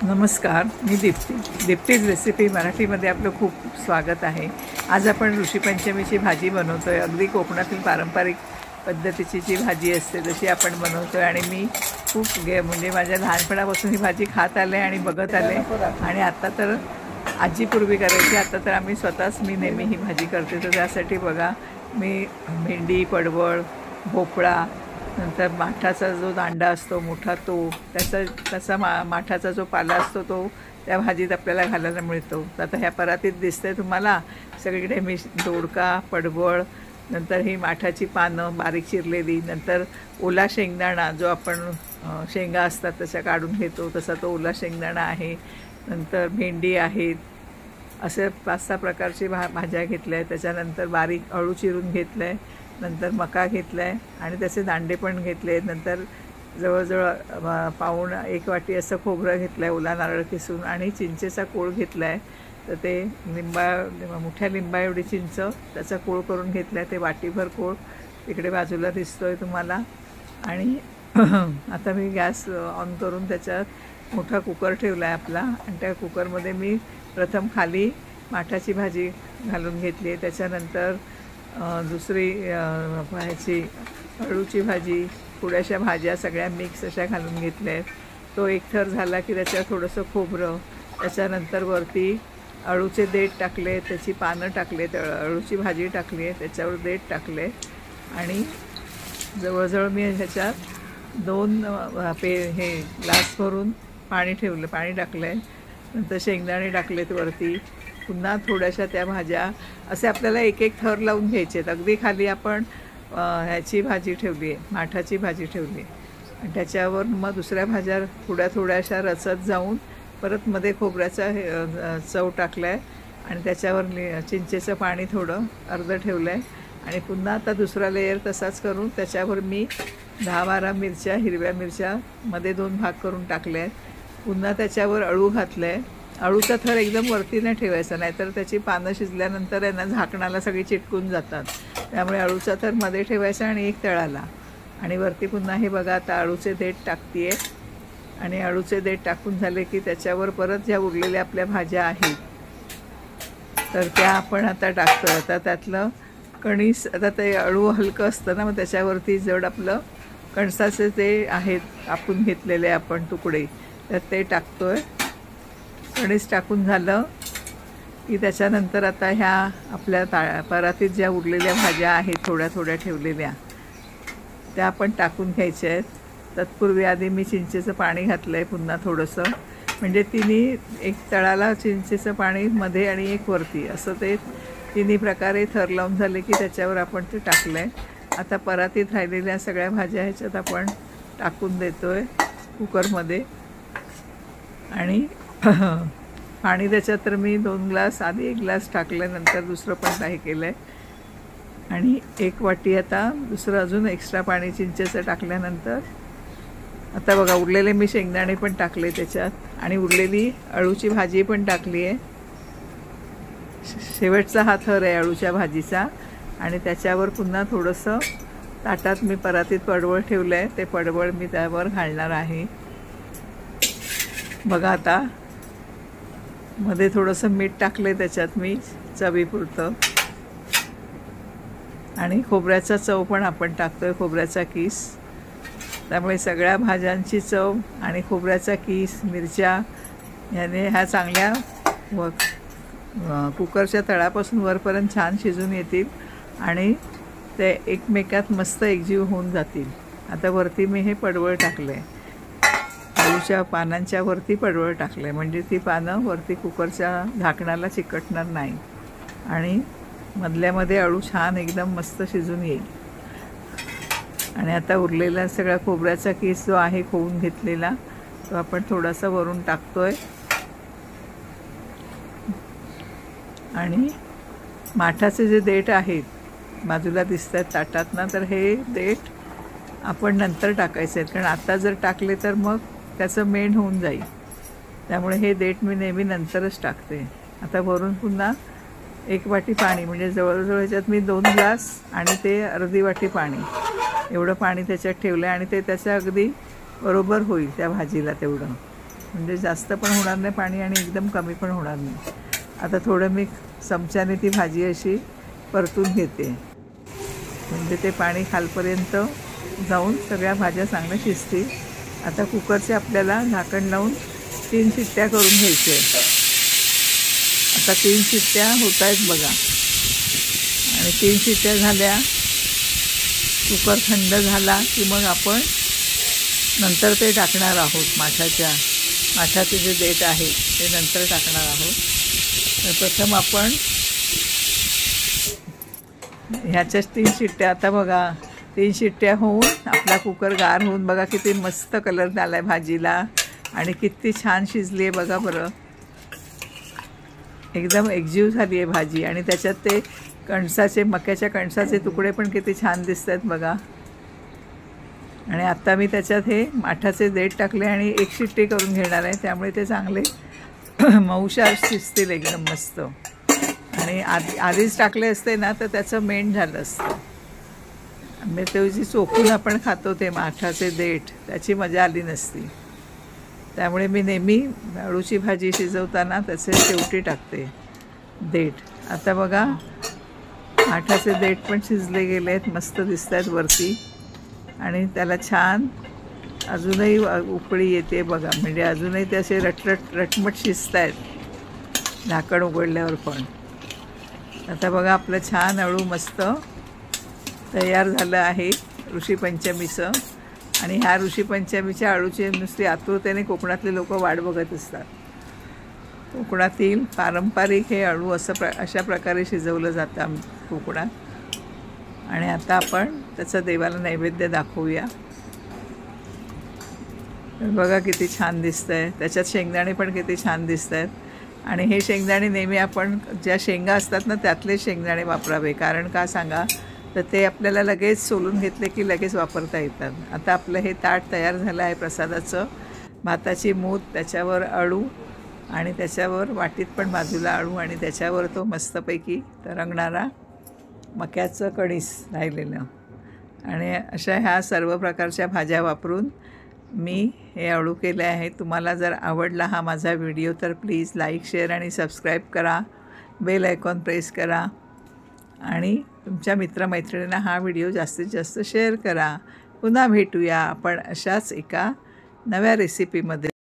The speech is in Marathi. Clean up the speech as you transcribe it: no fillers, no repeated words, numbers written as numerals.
नमस्कार, मी दीप्तीज रेसिपी मराठीमध्ये आपलं खूप स्वागत आहे। आज आपण ऋषीपंचमीची भाजी बनवतो आहे। अगदी कोकणातील पारंपरिक पद्धतीची जी भाजी असते तशी आपण बनवतो आहे आणि मी खूप म्हणजे माझ्या लहानपणापासून ही भाजी खात आले आणि बघत आले आणि आता तर आजी पूर्वी करायची, आता तर आम्ही स्वतःच मी नेहमी ही भाजी करते। तर त्यासाठी बघा मी भेंडी, पडवळ, भोपळा, नंतर माठाचा जो दांडा असतो मोठा तो त्याचा माठाचा जो पाला असतो तो त्या भाजीत आपल्याला घालायला मिळतो। तर आता ह्या परातीत दिसते तुम्हाला सगळीकडे मी दोडका, पडवळ, नंतर ही माठाची पानं बारीक चिरलेली, नंतर ओला शेंगदाणा जो आपण शेंगा असतात तशा काढून घेतो तसा तो ओला शेंगदाणा आहे, नंतर भेंडी आहेत, असे 5-6 प्रकारची भाज्या घेतल्या आहेत। त्याच्यानंतर बारीक अळू चिरून घेतलं आहे, नंतर मका घेतला आहे आणि त्याचे दांडे पण घेतले। नंतर जवळजवळ पाऊण 1 वाटी असं खोबरं घेतलं आहे, ओला नारळ किसून, आणि चिंचेचा कोळ घेतला आहे। तर ते मोठ्या लिंबा एवढी चिंच त्याचा कोळ करून घेतला आहे, ते वाटीभर कोळ इकडे बाजूला दिसतोय तुम्हाला। आणि आता मी गॅस ऑन करून त्याच्यात मोठा कुकर ठेवला आहे आपला आणि त्या कुकरमध्ये मी प्रथम खाली माठाची भाजी घालून घेतली आहे, त्याच्यानंतर दुसरी ह्याची अळूची भाजी, थोड्याशा भाज्या सगळ्या मिक्स अशा घालून घेतल्या आहेत। तो एक थर झाला की त्याच्यात थोडंसं खोबरं, त्याच्यानंतर वरती अळूचे देठ टाकले, त्याची पानं टाकले, अळूची भाजी टाकली आहे, त्याच्यावर देठ टाकले आणि जवळजवळ मी ह्याच्यात 2 हे ग्लास भरून पाणी ठेवलं, पाणी टाकलं आहे, नंतर शेंगदाणे टाकलेत वरती, पुन्हा थोड्याशा त्या भाज्या असे आपल्याला एक एक थर लावून घ्यायचे आहेत। अगदी खाली आपण ह्याची भाजी ठेवली आहे, माठाची भाजी ठेवली आणि त्याच्यावर मग दुसऱ्या भाज्या थोड्याशा रचत जाऊन परत मध्ये खोबऱ्याचा चव टाकला आहे आणि त्याच्यावर चिंचेचं पाणी थोडं अर्धं ठेवलं आहे आणि पुन्हा आता दुसरा लेयर तसाच करून त्याच्यावर मी 10-12 मिरच्या, हिरव्या मिरच्या मध्ये 2 भाग करून टाकले आहेत। पुन्हा त्याच्यावर अळू घातलं आहे। अळूचा थर एकदम वरती नाही ठेवायचा, नाहीतर त्याची पानं शिजल्यानंतर यांना झाकणाला सगळी चिटकून जातात, त्यामुळे अळूचा थर मध्ये ठेवायचा आणि एक तळाला आणि वरती पुन्हा हे बघा आता अळूचे देठ टाकते आणि अळूचे देठ टाकून झाले की त्याच्यावर परत ज्या उरलेल्या आपल्या भाज्या आहेत तर त्या आपण आता टाकतो। आता त्यातलं कणीस, आता ते अळू हलकं असतं ना, मग त्याच्यावरती जड आपलं कणसाचे ते आहेत आपण घेतलेले आपण तुकडे, तर ते टाकतोय। कणीस टाकून झालं की त्याच्यानंतर आता ह्या आपल्या परातीत ज्या उरलेल्या भाज्या आहेत थोड्या ठेवलेल्या त्या आपण टाकून घ्यायच्या आहेत। तत्पूर्वी आधी मी चिंचेचं पाणी घातलं आहे पुन्हा थोडंसं, म्हणजे एक तळाला चिंचेचं पाणी मध्ये आणि एक वरती, असं ते तिन्ही प्रकारे थर लावून झाले की त्याच्यावर आपण ते टाकलं आहे। आता परातीत राहिलेल्या सगळ्या भाज्या ह्याच्यात आपण टाकून देतो आहे कुकरमध्ये आणि पाणी त्याच्यात तर मी 2 ग्लास, आधी 1 ग्लास टाकलं, नंतर दुसरं पण काही केलं आहे आणि 1 वाटी आता दुसरं अजून एक्स्ट्रा पाणी चिंचेचं टाकल्यानंतर आता बघा उरलेले मी शेंगदाणे पण टाकले त्याच्यात आणि उरलेली अळूची भाजी पण टाकली आहे। शेवटचा हा थर आहे अळूच्या भाजीचा आणि त्याच्यावर पुन्हा थोडंसं ताटात मी परातीत पडवळ ठेवलं आहे, ते पडवळ मी त्यावर घालणार आहे। बघा आता मध्ये थोडंसं मीठ टाकले त्याच्यात मी चवीपुरतं आणि खोबऱ्याचा चव पण आपण टाकतोय, खोबऱ्याचा किस, त्यामुळे सगळ्या भाज्यांची चव आणि खोबऱ्याचा किस, मिरच्या याने ह्या चांगल्या कुकरच्या तळापासून वरपर्यंत छान शिजून येतील आणि ते एकमेकात मस्त एकजीव होऊन जातील। आता वरती मी हे पडवळ टाकलं आहे, अळूच्या पानांच्या वरती पडवळ टाकले म्हणजे ती पानं वरती कुकरच्या झाकणाला चिकटणार नाही आणि मधल्यामध्ये अळू छान एकदम मस्त शिजून येईल। आणि आता उरलेला सगळा खोबऱ्याचा किस जो आहे खोवून घेतलेला तो आपण थोडासा वरून टाकतोय आणि माठाचे जे देठ आहेत बाजूला दिसतात ताटात ना, तर हे देठ आपण नंतर टाकायचे आहेत, कारण आता जर टाकले तर मग त्याचं मेण होऊन जाईल, त्यामुळे हे देठ मी नेहमी नंतरच टाकते। आता वरून पुन्हा 1 वाटी पाणी, म्हणजे जवळजवळ ह्याच्यात मी 2 ग्लास आणि ते अर्धी वाटी पाणी एवढं पाणी त्याच्यात ठेवलं आणि ते त्याच्या अगदी बरोबर होईल त्या भाजीला तेवढं। म्हणजे जास्त पण होणार नाही पाणी आणि एकदम कमी पण होणार नाही. आता थोडं मी चमच्याने ती भाजी अशी परतून घेते, म्हणजे ते पाणी खालपर्यंत जाऊन सगळ्या भाज्या चांगल्या शिजतील. आता कुकरचे आपल्याला झाकण लावून 3 शिट्ट्या करून घ्यायच्या आहेत. आता 3 शिट्ट्या होत आहेत बघा, आणि 3 शिट्ट्या झाल्या, कुकर थंड झाला की मग आपण नंतर ते टाकणार आहोत. माठाचे जे देठ आहे ते नंतर टाकणार आहोत. तर प्रथम आपण ह्याच्याच 3 शिट्ट्या, आता बघा 3 शिट्ट्या होऊन आपला कुकर गार होऊन बघा किती मस्त कलर आला आहे भाजीला, आणि किती छान शिजली आहे बघा बरं. एकदम एकजीव झाली आहे भाजी, आणि त्याच्यात ते मक्याच्या कणसाचे तुकडे पण किती छान दिसत आहेत बघा. आणि आता मी त्याच्यात हे माठाचे देठ टाकले आणि 1 शिट्टी करून घेणार आहे, त्यामुळे ते चांगले मऊशार शिजतील एकदम मस्त. आणि आधीच टाकले असते ना तर त्याचं मेंढ झालं असतं. म्हणजे ते जी चोखून आपण खातो ते माठाचे देठ, त्याची मजा आली नसती. त्यामुळे मी नेहमी अळूची भाजी शिजवताना त्याचे शेवटी टाकते देठ. आता बघा माठाचे देठ पण शिजले गेले आहेत, मस्त दिसत आहेत वरती, आणि त्याला छान अजूनही उकळी येते बघा. म्हणजे अजूनही ते असे रटमट शिजत आहेत झाकण उघडल्यावर पण. आता बघा आपलं छान अळू मस्त तयार झालं आहे ऋषीपंचमीचं. आणि ह्या ऋषीपंचमीच्या अळूची नुसती आतुरतेने कोकणातले लोक वाट बघत असतात. कोकणातील पारंपरिक हे अळू अशा प्रकारे शिजवलं जातं कोकणात. आणि आता आपण त्याचा देवाला नैवेद्य दाखवूया. बघा किती छान दिसतं आहे, त्याच्यात शेंगदाणे पण किती छान दिसत आहेत. आणि हे शेंगदाणे नेहमी आपण ज्या शेंगा असतात ना त्यातले शेंगदाणे वापरावे, कारण का सांगा तर ते आपल्याला लगेच सोलून घेतले की लगेच वापरता येतात. आता आपलं हे ताट तयार झालं आहे प्रसादाचं. भाताची मूठ, त्याच्यावर अळू, आणि त्याच्यावर वाटीत पण बाजूला अळू, आणि त्याच्यावर तो मस्तपैकी तरंगणारा मक्याचं कणीस राहिलेलं. आणि अशा ह्या सर्व प्रकारच्या भाज्या वापरून मी हे अळू केले आहे. तुम्हाला जर आवडला हा माझा व्हिडिओ तर प्लीज लाईक, शेअर आणि सबस्क्राईब करा. बेल आयकॉन प्रेस करा, आणि तुमच्या मित्रमैत्रिणींना हा व्हिडिओ जास्तीत जास्त शेअर करा. पुन्हा भेटूया आपण अशाच एका नव्या रेसिपीमध्ये.